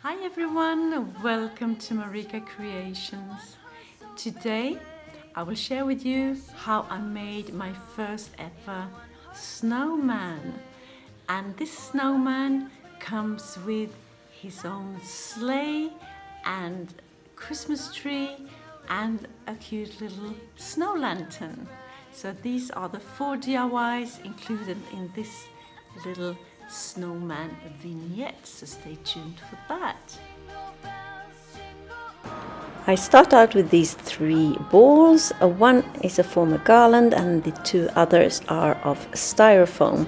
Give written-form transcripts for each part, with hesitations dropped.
Hi everyone, welcome to MarikaCreations. Today I will share with you how I made my first ever snowman. And this snowman comes with his own sleigh and Christmas tree and a cute little snow lantern. So these are the 4 DIYs included in this little snowman vignette, so stay tuned for that. I start out with these 3 balls. One is a form of garland and the 2 others are of styrofoam.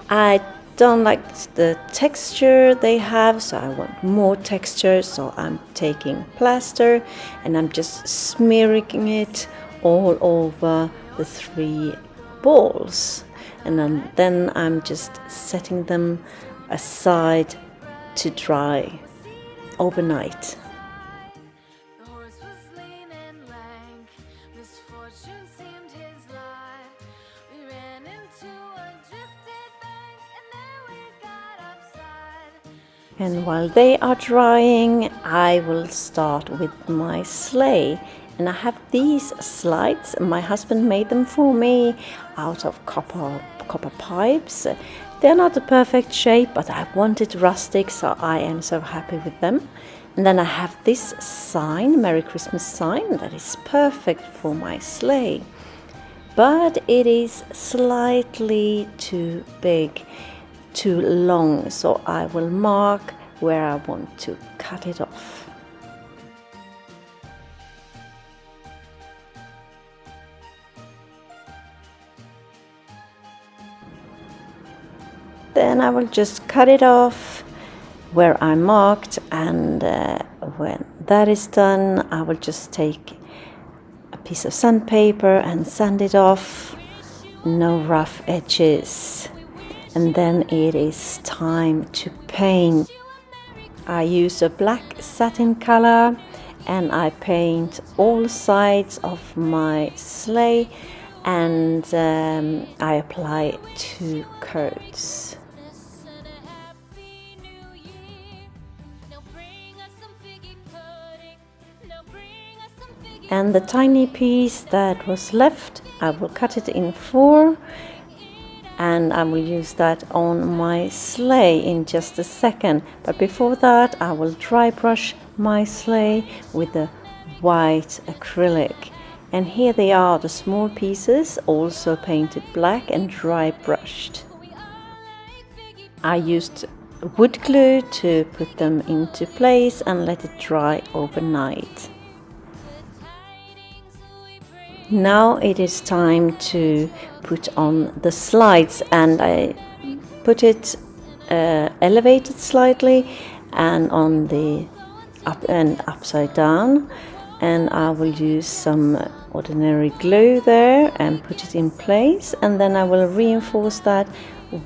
I don't like the texture they have, so I want more texture, so I'm taking plaster and I'm just smearing it all over the 3 balls. And then I'm just setting them aside to dry overnight. And while they are drying, I will start with my sleigh. And I have these slides. My husband made them for me out of copper pipes. They're not a perfect shape, but I wanted rustic, so I am so happy with them. And then I have this sign, Merry Christmas sign, that is perfect for my sleigh. But it is slightly too big, too long, so I will mark where I want to cut it off. Then I will just cut it off where I marked, and when that is done, I will just take a piece of sandpaper and sand it off, no rough edges. And then it is time to paint. I use a black satin color and I paint all sides of my sleigh, and I apply 2 coats. And the tiny piece that was left, I will cut it in 4, and I will use that on my sleigh in just a second. But before that, I will dry brush my sleigh with the white acrylic. And here they are, the small pieces, also painted black and dry brushed. I used wood glue to put them into place and let it dry overnight. Now it is time to put on the slides, and I put it elevated slightly and on the up and upside down, and I will use some ordinary glue there and put it in place, and then I will reinforce that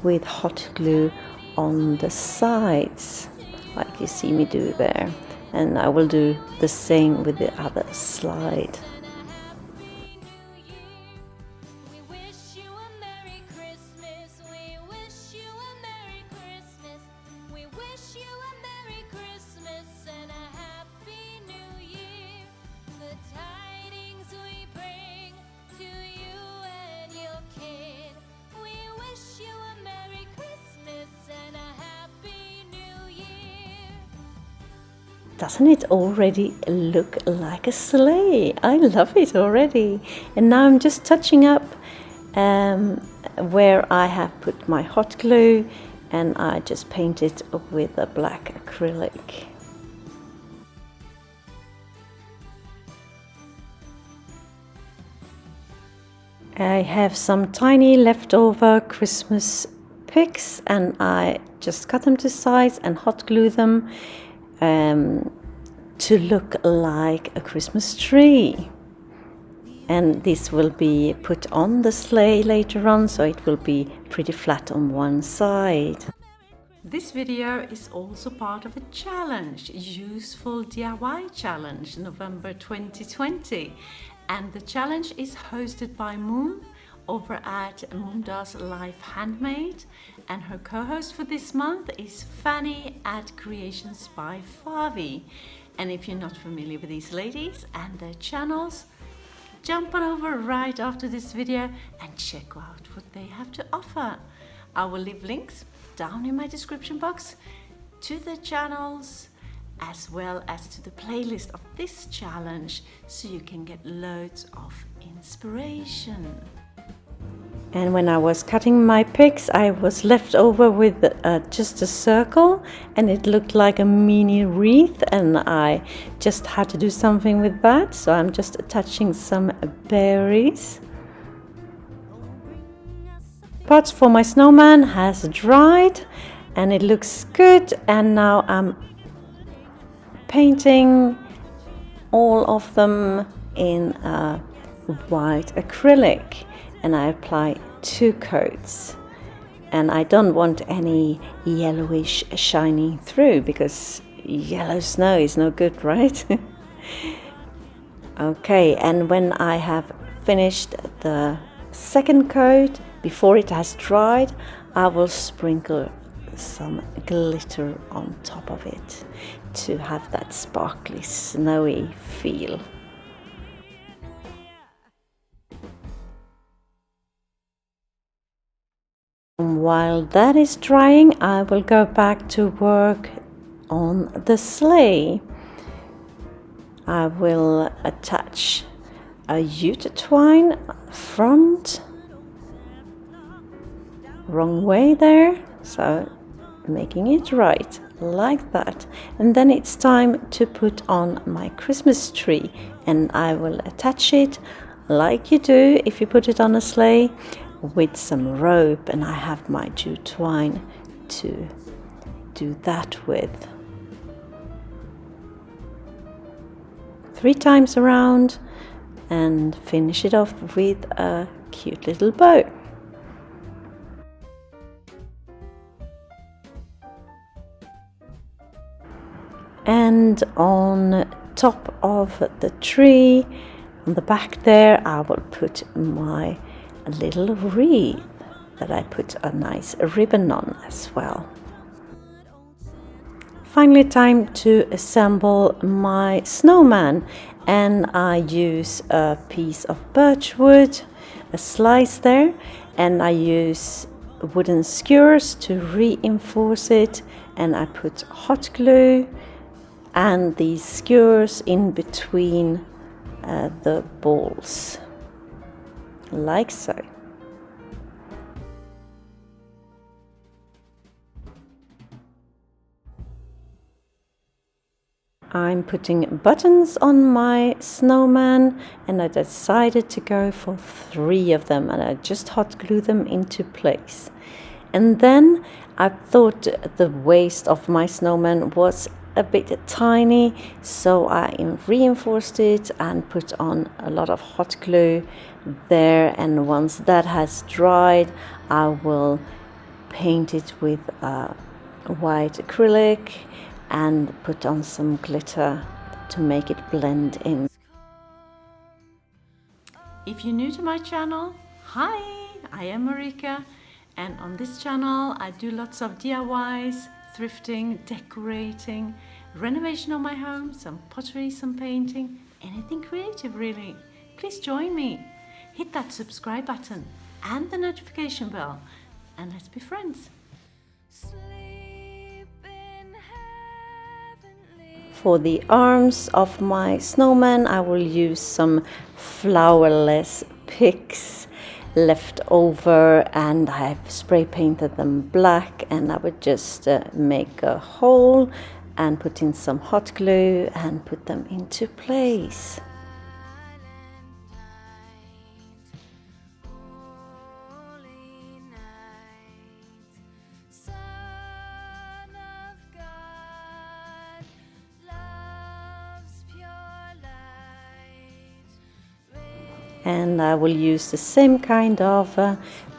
with hot glue on the sides like you see me do there, and I will do the same with the other slide. Doesn't it already look like a sleigh? I love it already. And now I'm just touching up where I have put my hot glue, and I just paint it with a black acrylic. I have some tiny leftover Christmas picks, and I just cut them to size and hot glue them to look like a Christmas tree. And this will be put on the sleigh later on, so it will be pretty flat on one side. This video is also part of a challenge, Useful DIY Challenge, November 2020. And the challenge is hosted by Moon over at Moon Does Life Handmade, and her co-host for this month is Fanny at Creations by Favi. And if you're not familiar with these ladies and their channels, jump on over right after this video and check out what they have to offer. I will leave links down in my description box to their channels as well as to the playlist of this challenge, so you can get loads of inspiration. And when I was cutting my picks, I was left over with just a circle, and it looked like a mini wreath, and I just had to do something with that. So I'm just attaching some berries. Parts for my snowman has dried and it looks good, and now I'm painting all of them in white acrylic. And I apply 2 coats, and I don't want any yellowish shining through because yellow snow is no good, right? Okay, and when I have finished the second coat, before it has dried, I will sprinkle some glitter on top of it to have that sparkly, snowy feel. While that is drying, I will go back to work on the sleigh. I will attach a jute twine front, wrong way there, so making it right like that. And then it's time to put on my Christmas tree, and I will attach it like you do if you put it on a sleigh, with some rope, and I have my jute twine to do that with. 3 times around and finish it off with a cute little bow. And on top of the tree, on the back there, I will put my little wreath that I put a nice ribbon on as well. Finally, time to assemble my snowman, and I use a piece of birch wood, a slice there, and I use wooden skewers to reinforce it, and I put hot glue and these skewers in between the balls, like so. I'm putting buttons on my snowman, and I decided to go for 3 of them, and I just hot glue them into place. And then I thought the waist of my snowman was a bit tiny, so I reinforced it and put on a lot of hot glue there, and once that has dried, I will paint it with white acrylic and put on some glitter to make it blend in. If you're new to my channel, hi, I am Marika, and on this channel I do lots of DIYs, thrifting, decorating, renovation of my home, some pottery, some painting, anything creative really. Please join me. Hit that subscribe button and the notification bell, and let's be friends. For the arms of my snowman, I will use some flowerless picks left over, and I've spray painted them black, and I would just make a hole and put in some hot glue and put them into place. And I will use the same kind of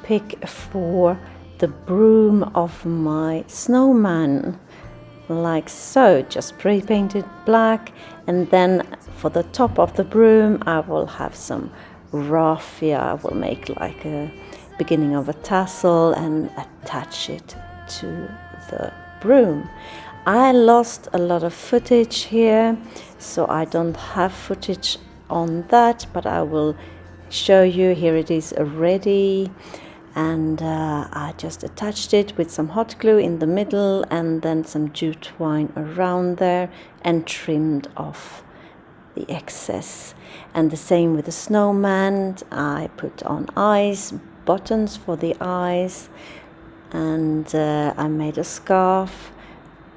pick for the broom of my snowman, like so, just spray painted black. And then for the top of the broom I will have some raffia. I will make like a beginning of a tassel and attach it to the broom. I lost a lot of footage here, so I don't have footage on that, but I will show you. Here it is ready, and I just attached it with some hot glue in the middle and then some jute twine around there and trimmed off the excess. And the same with the snowman. I put on eyes, buttons for the eyes, and I made a scarf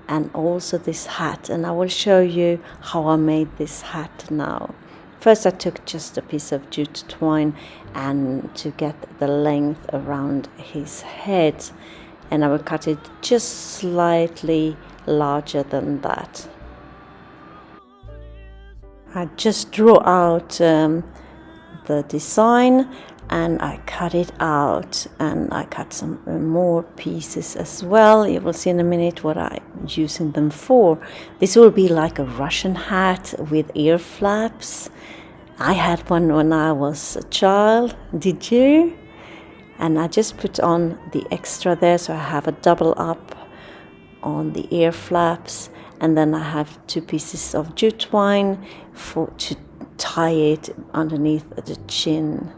and also this hat, and I will show you how I made this hat now. First I took just a piece of jute twine and to get the length around his head, and I will cut it just slightly larger than that. I just drew out the design and I cut it out, and I cut some more pieces as well. You will see in a minute what I'm using them for. This will be like a Russian hat with ear flaps. I had one when I was a child. Did you? And I just put on the extra there, so I have a double up on the ear flaps, and then I have 2 pieces of jute twine to tie it underneath the chin.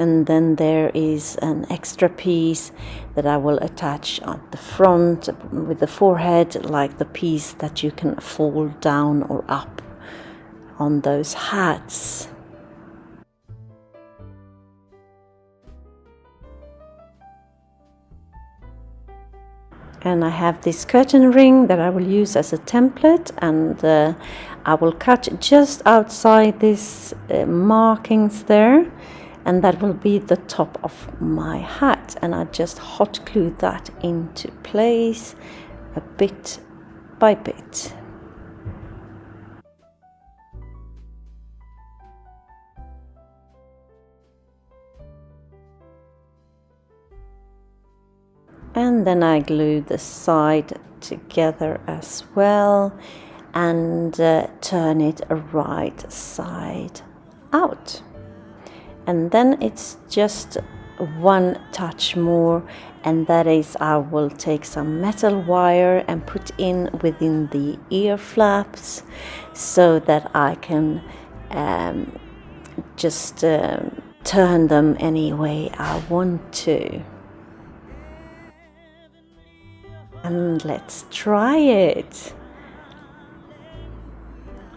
And then there is an extra piece that I will attach at the front with the forehead, like the piece that you can fold down or up on those hats. And I have this curtain ring that I will use as a template, and I will cut just outside these markings there, and that will be the top of my hat, and I just hot glue that into place a bit by bit. And then I glue the side together as well and turn it right side out. And then it's just one touch more, and that is I will take some metal wire and put in within the ear flaps so that I can just turn them any way I want to. And let's try it.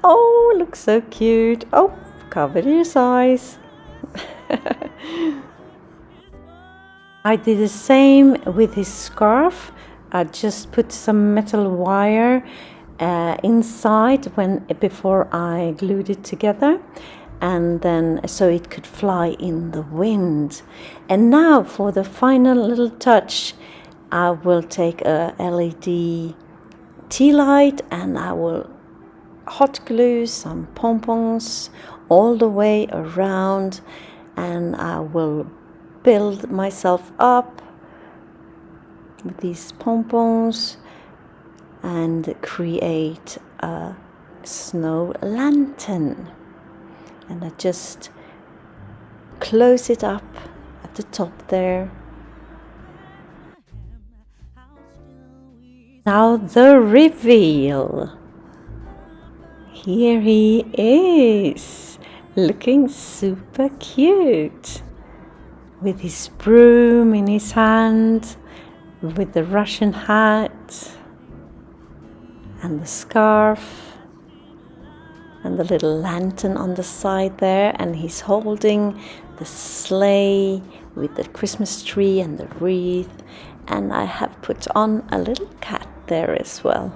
Oh, looks so cute. Oh, covered his eyes. I did the same with his scarf. I just put some metal wire inside before I glued it together, and then so it could fly in the wind. And now for the final little touch, I will take a LED tea light and I will hot glue some pompons all the way around, and I will build myself up with these pompons and create a snow lantern. And I just close it up at the top there. Now the reveal. Here he is, looking super cute, with his broom in his hand, with the Russian hat, and the scarf, and the little lantern on the side there, and he's holding the sleigh with the Christmas tree and the wreath, and I have put on a little cat there as well.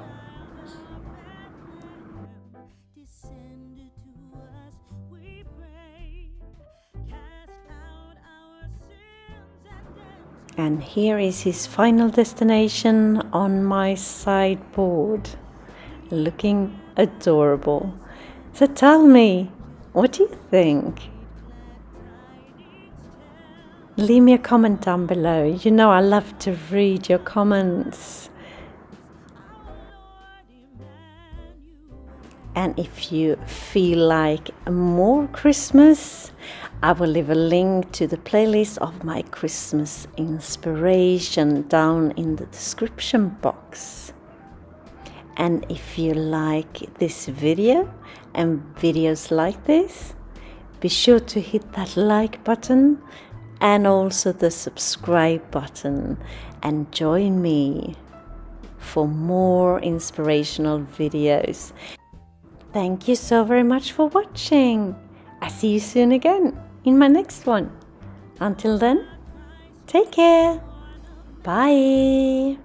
And here is his final destination on my sideboard, looking adorable. So tell me, what do you think? Leave me a comment down below. You know I love to read your comments. And if you feel like more Christmas, I will leave a link to the playlist of my Christmas inspiration down in the description box. And if you like this video and videos like this, be sure to hit that like button and also the subscribe button, and join me for more inspirational videos. Thank you so very much for watching. I see you soon again in my next one. Until then, take care. Bye.